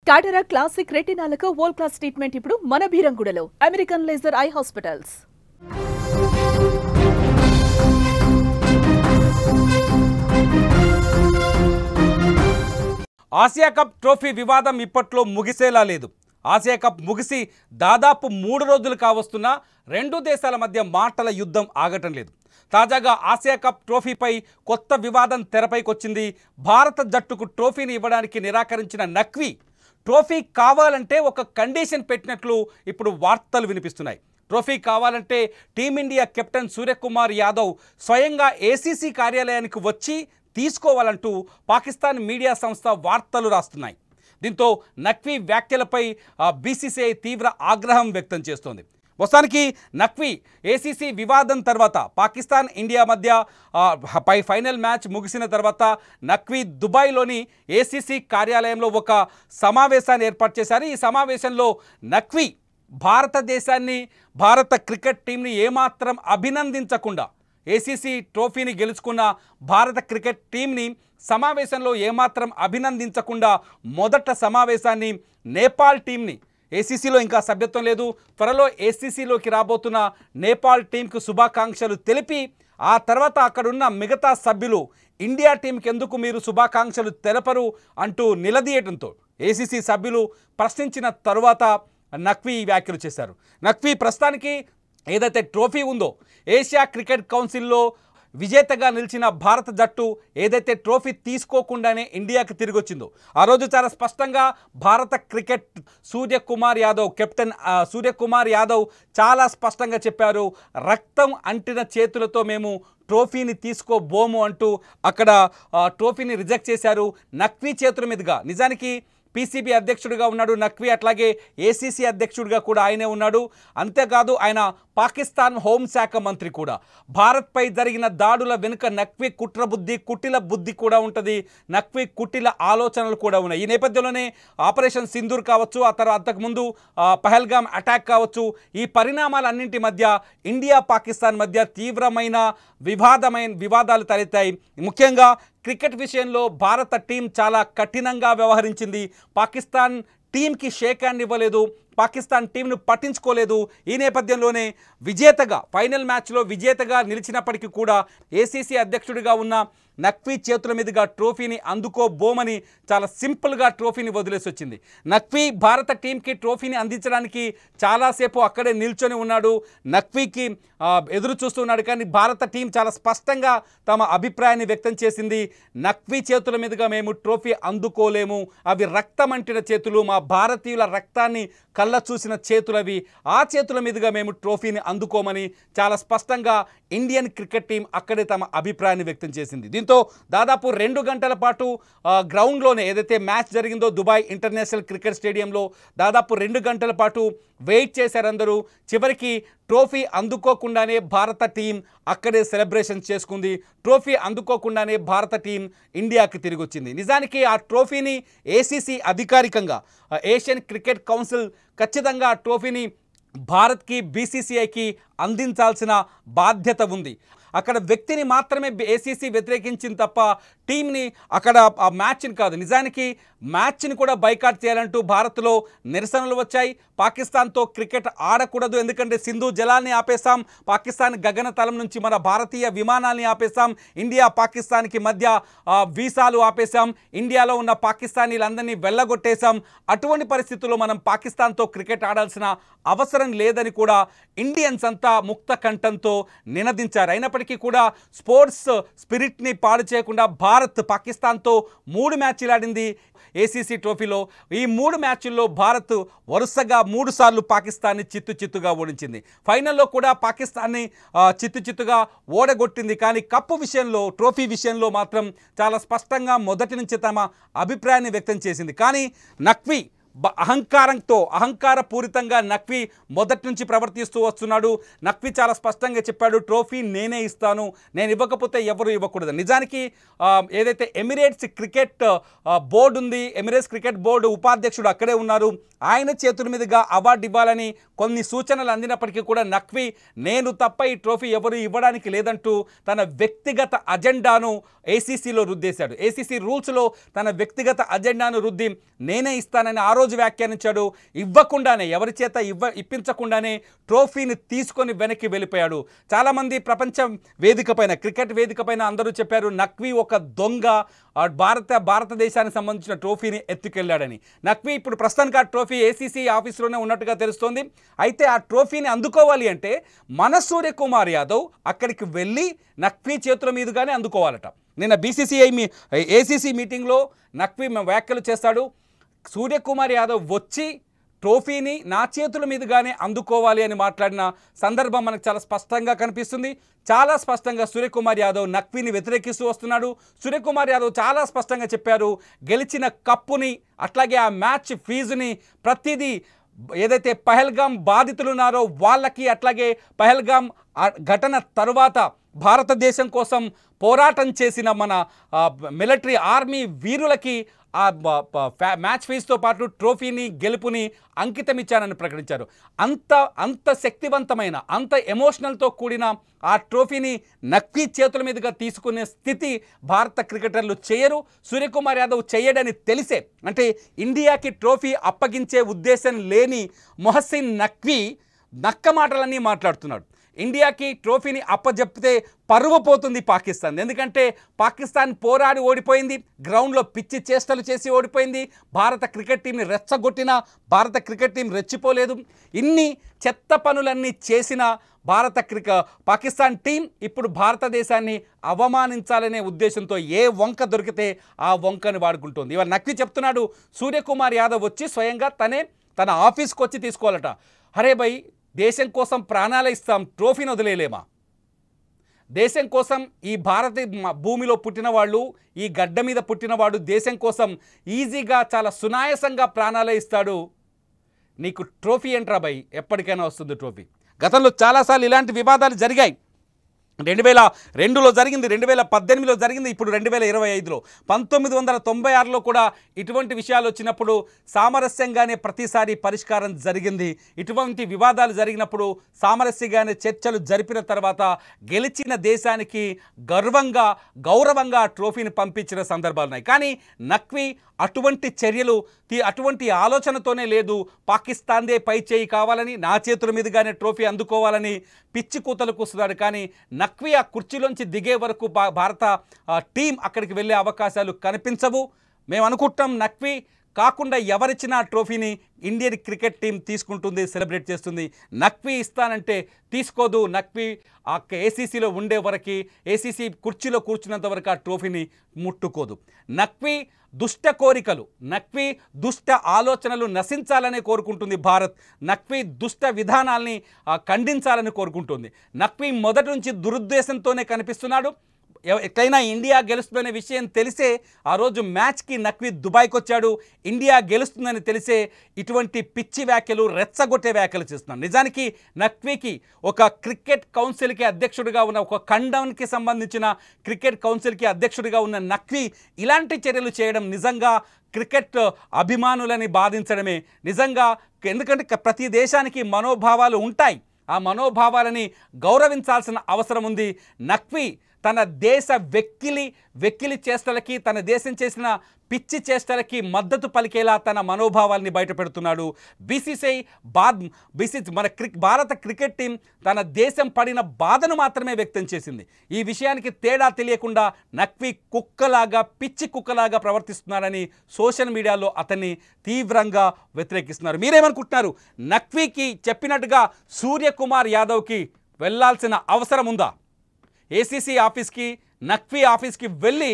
టాటరా classic రెటినాలకు world class treatment ఇప్పుడు మన బీరంగూడలో American laser eye hospitals. Asia cup trophy వివాదం ఇప్పట్లో ముగిసేలా లేదు. ఆసియా కప్ ముగిసి దాదాపు 3 రోజులు కావస్తున్నా రెండు దేశాల మధ్య మాటల యుద్ధం ఆగటం లేదు. తాజాగా ఆసియా కప్ ట్రోఫీపై కొత్త వివాదం తెరపైకొచ్చింది. భారత జట్టుకు ట్రోఫీని ఇవ్వడానికి నిరాకరించిన నఖ్వీ ట్రోఫీ కావాలంటే ఒక కండిషన్ పెట్టినట్లు ఇప్పుడు వార్తలు వినిపిస్తున్నాయి. ట్రోఫీ కావాలంటే టీమిండియా కెప్టెన్ సూర్యకుమార్ యాదవ్ స్వయంగా ఏసీసీ కార్యాలయానికి వచ్చి తీసుకోవాలంటూ పాకిస్తాన్ మీడియా సంస్థ వార్తలు రాస్తున్నాయి. దీంతో నఖ్వీ వ్యాఖ్యలపై బీసీసీఐ తీవ్ర ఆగ్రహం వ్యక్తం చేస్తోంది. మొత్తానికి నఖ్వీ ఏసీసీ వివాదం తర్వాత పాకిస్తాన్ ఇండియా మధ్య ఫైనల్ మ్యాచ్ ముగిసిన తర్వాత నఖ్వీ దుబాయ్లోని ఏసీసీ కార్యాలయంలో ఒక సమావేశాన్ని ఏర్పాటు చేశారు. ఈ సమావేశంలో నఖ్వీ భారతదేశాన్ని, భారత క్రికెట్ టీంని ఏమాత్రం అభినందించకుండా ఏసీసీ ట్రోఫీని గెలుచుకున్న భారత క్రికెట్ టీంని సమావేశంలో ఏమాత్రం అభినందించకుండా మొదట సమావేశాన్ని నేపాల్ టీంని, ఏసీసీలో ఇంకా సభ్యత్వం లేదు, త్వరలో ఏసీసీలోకి రాబోతున్న నేపాల్ టీంకు శుభాకాంక్షలు తెలిపి ఆ తర్వాత అక్కడున్న మిగతా సభ్యులు ఇండియా టీంకి ఎందుకు మీరు శుభాకాంక్షలు తెలపరు అంటూ నిలదీయడంతో ఏసీసీ సభ్యులు ప్రశ్నించిన తరువాత నఖ్వీ వ్యాఖ్యలు చేశారు. నఖ్వీ ప్రస్తుతానికి ఏదైతే ట్రోఫీ ఉందో ఏషియా క్రికెట్ కౌన్సిల్లో విజేతగా నిలిచిన భారత జట్టు ఏదైతే ట్రోఫీ తీసుకోకుండానే ఇండియాకి తిరిగి వచ్చిందో ఆ రోజు చాలా స్పష్టంగా భారత క్రికెట్ సూర్యకుమార్ యాదవ్, కెప్టెన్ సూర్యకుమార్ యాదవ్ చాలా స్పష్టంగా చెప్పారు, రక్తం అంటిన చేతులతో మేము ట్రోఫీని తీసుకోబోము అంటూ అక్కడ ట్రోఫీని రిజెక్ట్ చేశారు నఖ్వీ చేతుల మీదుగా. నిజానికి పీసీబీ అధ్యక్షుడిగా ఉన్నాడు నఖ్వీ, అట్లాగే ఏసీసీ అధ్యక్షుడిగా కూడా ఆయనే ఉన్నాడు. అంతేకాదు ఆయన పాకిస్తాన్ హోంశాఖ మంత్రి కూడా. భారత్పై జరిగిన దాడుల వెనుక నఖ్వీ కుట్రబుద్ధి, కుటిల బుద్ధి కూడా ఉంటుంది, నఖ్వీ కుటిల ఆలోచనలు కూడా ఉన్నాయి. ఈ నేపథ్యంలోనే ఆపరేషన్ సింధూర్ కావచ్చు, ఆ తర్వాత అంతకుముందు పహల్గామ్ అటాక్ కావచ్చు, ఈ పరిణామాలన్నింటి మధ్య ఇండియా పాకిస్తాన్ మధ్య తీవ్రమైన వివాదాలు తలెత్తాయి. ముఖ్యంగా క్రికెట్ విషయంలో భారత టీం చాలా కఠినంగా వ్యవహరించింది. పాకిస్తాన్ టీంకి షేక్ హ్యాండ్ ఇవ్వలేదు, పాకిస్తాన్ టీంను పట్టించుకోలేదు. ఈ నేపథ్యంలోనే విజేతగా ఫైనల్ మ్యాచ్లో విజేతగా నిలిచినప్పటికీ కూడా ఏసీసీ అధ్యక్షుడిగా ఉన్న నఖ్వీ చేతుల మీదుగా ట్రోఫీని అందుకోబోమని చాలా సింపుల్గా ట్రోఫీని వదిలేసి వచ్చింది. నఖ్వీ భారత టీంకి ట్రోఫీని అందించడానికి చాలాసేపు అక్కడే నిల్చొని ఉన్నాడు, నఖ్వీకి ఎదురు చూస్తున్నాడు. కానీ భారత టీం చాలా స్పష్టంగా తమ అభిప్రాయాన్ని వ్యక్తం చేసింది. నఖ్వీ చేతుల మీదుగా మేము ట్రోఫీ అందుకోలేము, అవి రక్తమంటిన చేతులు, మా భారతీయుల రక్తాన్ని కళ్ళ చూసిన చేతులవి, ఆ చేతుల మీదుగా మేము ట్రోఫీని అందుకోమని చాలా స్పష్టంగా ఇండియన్ క్రికెట్ టీం అక్కడే తమ అభిప్రాయాన్ని వ్యక్తం చేసింది. దీంతో దాదాపు 2 గంటల పాటు గ్రౌండ్లోనే ఏదైతే మ్యాచ్ జరిగిందో దుబాయ్ ఇంటర్నేషనల్ క్రికెట్ స్టేడియంలో దాదాపు 2 గంటల పాటు వెయిట్ చేశారు అందరూ. చివరికి ట్రోఫీ అందుకోకుండానే భారత టీం అక్కడే సెలబ్రేషన్ చేసుకుంది. ట్రోఫీ అందుకోకుండానే భారత టీం ఇండియాకి తిరిగి వచ్చింది. నిజానికి ఆ ట్రోఫీని ఏసీసీ అధికారికంగా ఏషియన్ క్రికెట్ కౌన్సిల్ ఖచ్చితంగా ఆ ట్రోఫీని భారత్కి, బీసీసీఐకి అందించాల్సిన బాధ్యత ఉంది. అక్కడ వ్యక్తిని మాత్రమే ఏసీసీ వ్యతిరేకించింది తప్ప టీంని, అక్కడ ఆ మ్యాచ్ని కాదు. నిజానికి మ్యాచ్ని కూడా బైకాట్ చేయాలంటూ భారత్లో నిరసనలు వచ్చాయి. పాకిస్తాన్తో క్రికెట్ ఆడకూడదు, ఎందుకంటే సింధు జలాల్ని ఆపేశాం, పాకిస్తాన్ గగనతలం నుంచి మన భారతీయ విమానాల్ని ఆపేశాం, ఇండియా పాకిస్తాన్కి మధ్య వీసాలు ఆపేశాం, ఇండియాలో ఉన్న పాకిస్తానీలందరినీ వెళ్ళగొట్టేశాం. అటువంటి పరిస్థితుల్లో మనం పాకిస్తాన్తో క్రికెట్ ఆడాల్సిన అవసరం లేదని కూడా ఇండియన్స్ అంతా ముక్త కంఠంతో నినదించారు. అయినప్పటికీ కూడా స్పోర్ట్స్ స్పిరిట్ని పాడు చేయకుండా భారత్ పాకిస్తాన్తో 3 మ్యాచ్లు ఆడింది ఏసీసీ ట్రోఫీలో. ఈ 3 మ్యాచ్ల్లో భారత్ వరుసగా 3 సార్లు పాకిస్తాన్ని చిత్తుగా ఓడించింది. ఫైనల్లో కూడా పాకిస్తాన్ని చిత్తుగా ఓడగొట్టింది. కానీ కప్పు విషయంలో, ట్రోఫీ విషయంలో మాత్రం చాలా స్పష్టంగా మొదటి నుంచి తమ అభిప్రాయాన్ని వ్యక్తం చేసింది. కానీ నఖ్వీ అహంకారపూరితంగా నఖ్వీ మొదటి నుంచి ప్రవర్తిస్తూ వస్తున్నాడు. నఖ్వీ చాలా స్పష్టంగా చెప్పాడు, ట్రోఫీ నేనే ఇస్తాను, నేను ఇవ్వకపోతే ఎవరు ఇవ్వకూడదు. నిజానికి ఏదైతే ఎమిరేట్స్ క్రికెట్ బోర్డు ఉంది, ఎమిరేట్స్ క్రికెట్ బోర్డు ఉపాధ్యక్షుడు అక్కడే ఉన్నారు, ఆయన చేతుల మీదుగా అవార్డు ఇవ్వాలని కొన్ని సూచనలు అందినప్పటికీ కూడా నఖ్వీ నేను తప్ప ఈ ట్రోఫీ ఎవరు ఇవ్వడానికి లేదంటూ తన వ్యక్తిగత అజెండాను ఏసీసీలో రుద్దేశాడు. ఏసీసీ రూల్స్లో తన వ్యక్తిగత అజెండాను రుద్ది నేనే ఇస్తానని ఆ రోజు వ్యాఖ్యానించాడు. ఇవ్వకుండానే, ఎవరి చేత ఇప్పించకుండానే ట్రోఫీని తీసుకొని వెనక్కి వెళ్ళిపోయాడు. చాలామంది ప్రపంచ వేదికపైన, క్రికెట్ వేదికపైన అందరూ చెప్పారు నఖ్వీ ఒక దొంగ, భారతదేశానికి సంబంధించిన ట్రోఫీని ఎత్తుకెళ్లాడని. నఖ్వీ ఇప్పుడు ప్రస్తుతానికి ఆ ట్రోఫీ ఏసీసీ ఆఫీసులోనే ఉన్నట్టుగా తెలుస్తోంది. అయితే ఆ ట్రోఫీని అందుకోవాలి అంటే మన సూర్యకుమార్ యాదవ్ అక్కడికి వెళ్ళి నఖ్వీ చేతుల మీదుగానే అందుకోవాలట. నిన్న ఏసీసీ మీటింగ్లో నఖ్వీ వ్యాఖ్యలు చేస్తాడు. సూర్యకుమార్ యాదవ్ వచ్చి ట్రోఫీని నా చేతుల మీదుగానే అందుకోవాలి అని మాట్లాడిన సందర్భం మనకు చాలా స్పష్టంగా కనిపిస్తుంది. చాలా స్పష్టంగా సూర్యకుమార్ యాదవ్ నఖ్వీని వ్యతిరేకిస్తూ వస్తున్నాడు. సూర్యకుమార్ యాదవ్ చాలా స్పష్టంగా చెప్పారు, గెలిచిన కప్పుని అట్లాగే ఆ మ్యాచ్ ఫీజుని ప్రతిదీ ఏదైతే పహల్గామ్ బాధితులు ఉన్నారో వాళ్ళకి, అట్లాగే పహల్గామ్ ఘటన తరువాత భారతదేశం కోసం పోరాటం చేసిన మన మిలిటరీ ఆర్మీ వీరులకి ఆ మ్యాచ్ ఫీజుతో పాటు ట్రోఫీని, గెలుపుని అంకితం ఇచ్చానని ప్రకటించారు. అంత శక్తివంతమైన, అంత ఎమోషనల్తో కూడిన ఆ ట్రోఫీని నఖ్వీ చేతుల మీదుగా తీసుకునే స్థితి భారత క్రికెటర్లు చేయరు. సూర్యకుమార్ యాదవ్ చేయడని తెలిసే, అంటే ఇండియాకి ట్రోఫీ అప్పగించే ఉద్దేశం లేని మొహసిన్ నఖ్వీ నక్క మాటలన్నీ మాట్లాడుతున్నాడు. ఇండియాకి ట్రోఫీని అప్పజెప్తే పరువు పోతుంది పాకిస్తాన్. ఎందుకంటే పాకిస్తాన్ పోరాడి ఓడిపోయింది, గ్రౌండ్లో పిచ్చి చేష్టలు చేసి ఓడిపోయింది. భారత క్రికెట్ టీంని రెచ్చగొట్టిన భారత క్రికెట్ టీం రెచ్చిపోలేదు. ఇన్ని చెత్త పనులన్నీ చేసిన పాకిస్తాన్ టీం ఇప్పుడు భారతదేశాన్ని అవమానించాలనే ఉద్దేశంతో ఏ వంక దొరికితే ఆ వంకని వాడుకుంటుంది. ఇవాళ నఖ్వీ చెప్తున్నాడు, సూర్యకుమార్ యాదవ్ వచ్చి స్వయంగా తన ఆఫీస్కి వచ్చి తీసుకోవాలట. హరే భయ్, దేశం కోసం ప్రాణాలు ఇస్తాం, ట్రోఫీని వదిలేయలేమా? దేశం కోసం ఈ భారత భూమిలో పుట్టిన వాళ్ళు, ఈ గడ్డ మీద పుట్టినవాడు దేశం కోసం ఈజీగా చాలా సునాయాసంగా ప్రాణాలే ఇస్తాడు. నీకు ట్రోఫీ ఏంట్రా భయ్? ఎప్పటికైనా వస్తుంది ట్రోఫీ. గతంలో చాలాసార్లు ఇలాంటి వివాదాలు జరిగాయి. 2002లో జరిగింది, 2018లో జరిగింది, ఇప్పుడు 2025లో. 1996లో కూడా ఇటువంటి విషయాలు వచ్చినప్పుడు సామరస్యంగానే ప్రతిసారి పరిష్కారం జరిగింది. ఇటువంటి వివాదాలు జరిగినప్పుడు సామరస్యంగానే చర్చలు జరిపిన తర్వాత గెలిచిన దేశానికి గౌరవంగా ట్రోఫీని పంపించిన సందర్భాలు ఉన్నాయి. కానీ నఖ్వీ అటువంటి చర్యలు, అటువంటి ఆలోచనతోనే లేదు. పాకిస్తాన్దే పై చేయి కావాలని, నా చేతుల మీదుగానే ట్రోఫీ అందుకోవాలని పిచ్చి కూతలు కూస్తున్నాడు. కానీ నఖ్వీ ఆ కుర్చీలోంచి దిగే వరకు భారత టీం అక్కడికి వెళ్ళే అవకాశాలు కనిపించవు. మేము అనుకుంటాం నఖ్వీ కాకుండా ఎవరిచ్చినా ట్రోఫీని ఇండియన్ క్రికెట్ టీం తీసుకుంటుంది, సెలబ్రేట్ చేస్తుంది. నఖ్వీ ఇస్తానంటే తీసుకోదు. నఖ్వీ ఆ ఏసీసీలో ఉండే వరకు, ఏసీసీ కుర్చీలో కూర్చున్నంత వరకు ఆ ట్రోఫీని ముట్టుకోదు. నఖ్వీ దుష్ట కోరికలు, నఖ్వీ దుష్ట ఆలోచనలు నశించాలని కోరుకుంటుంది భారత్. నఖ్వీ దుష్ట విధానాల్ని ఖండించాలని కోరుకుంటుంది. నఖ్వీ మొదటి నుంచి దురుద్దేశంతోనే కనిపిస్తున్నాడు. ఎట్లయినా ఇండియా గెలుస్తుందనే విషయం తెలిసే ఆ రోజు మ్యాచ్కి నఖ్వీ దుబాయ్కి వచ్చాడు. ఇండియా గెలుస్తుందని తెలిసే ఇటువంటి పిచ్చి వ్యాఖ్యలు, రెచ్చగొట్టే వ్యాఖ్యలు చేస్తున్నాడు. నిజానికి నఖ్వీకి ఒక క్రికెట్ కౌన్సిల్కి అధ్యక్షుడిగా ఉన్న, ఒక ఖండానికి సంబంధించిన క్రికెట్ కౌన్సిల్కి అధ్యక్షుడిగా ఉన్న నఖ్వీ ఇలాంటి చర్యలు చేయడం నిజంగా క్రికెట్ అభిమానులని బాధించడమే. నిజంగా, ఎందుకంటే ప్రతి దేశానికి మనోభావాలు ఉంటాయి. ఆ మనోభావాలని గౌరవించాల్సిన అవసరం ఉంది. నఖ్వీ తన దేశ వెక్కిలి చేష్టలకి, తన దేశం చేసిన పిచ్చి చేష్టలకి మద్దతు పలికేలా తన మనోభావాల్ని బయటపెడుతున్నాడు. భారత క్రికెట్ టీం తన దేశం పడిన బాధను మాత్రమే వ్యక్తం చేసింది. ఈ విషయానికి తేడా తెలియకుండా నఖ్వీ పిచ్చి కుక్కలాగా ప్రవర్తిస్తున్నారని సోషల్ మీడియాలో అతన్ని తీవ్రంగా వ్యతిరేకిస్తున్నారు. మీరేమనుకుంటున్నారు? నఖ్వీకి చెప్పినట్టుగా సూర్యకుమార్ యాదవ్కి వెళ్ళాల్సిన అవసరం ఉందా? ఏసీసీ ఆఫీస్కి, నఖ్వీ ఆఫీస్కి వెళ్ళి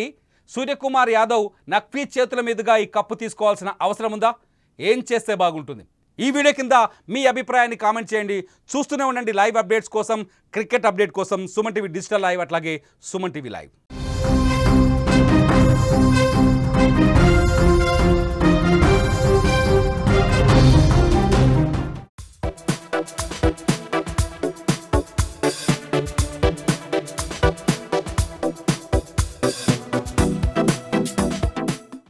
సూర్యకుమార్ యాదవ్ నఖ్వీ చేతుల మీదుగా ఈ కప్పు తీసుకోవాల్సిన అవసరం ఉందా? ఏం చేస్తే బాగుంటుంది? ఈ వీడియో కింద మీ అభిప్రాయాన్ని కామెంట్ చేయండి. చూస్తూనే ఉండండి లైవ్ అప్డేట్స్ కోసం, క్రికెట్ అప్డేట్ కోసం సుమన్ టీవీ డిజిటల్ లైవ్, అట్లాగే సుమన్ టీవీ లైవ్.